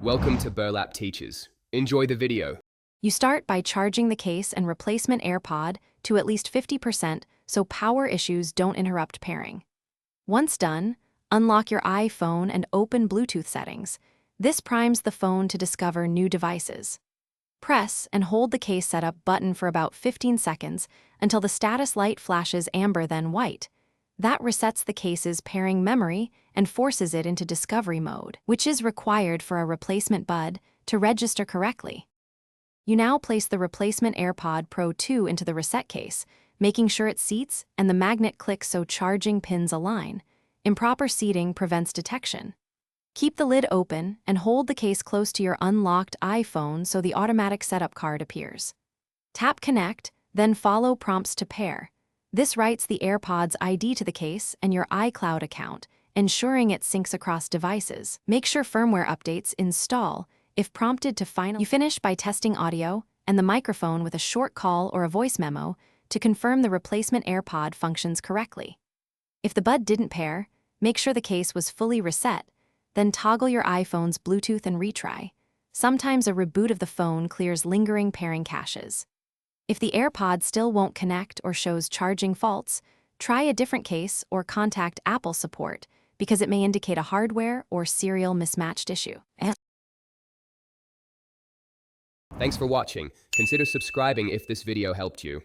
Welcome to Burlap Teachers. Enjoy the video. You start by charging the case and replacement AirPod to at least 50% so power issues don't interrupt pairing. Once done, unlock your iPhone and open Bluetooth settings. This primes the phone to discover new devices. Press and hold the case setup button for about 15 seconds until the status light flashes amber then white. That resets the case's pairing memory and forces it into discovery mode, which is required for a replacement bud to register correctly. You now place the replacement AirPod Pro 2 into the reset case, making sure it seats and the magnet clicks so charging pins align. Improper seating prevents detection. Keep the lid open and hold the case close to your unlocked iPhone so the automatic setup card appears. Tap Connect, then follow prompts to pair. This writes the AirPods ID to the case and your iCloud account, ensuring it syncs across devices. Make sure firmware updates install if prompted to finally. You finish by testing audio and the microphone with a short call or a voice memo to confirm the replacement AirPod functions correctly. If the bud didn't pair, make sure the case was fully reset, then toggle your iPhone's Bluetooth and retry. Sometimes a reboot of the phone clears lingering pairing caches. If the AirPod still won't connect or shows charging faults, try a different case or contact Apple support because it may indicate a hardware or serial mismatched issue. Thanks for watching. Consider subscribing if this video helped you.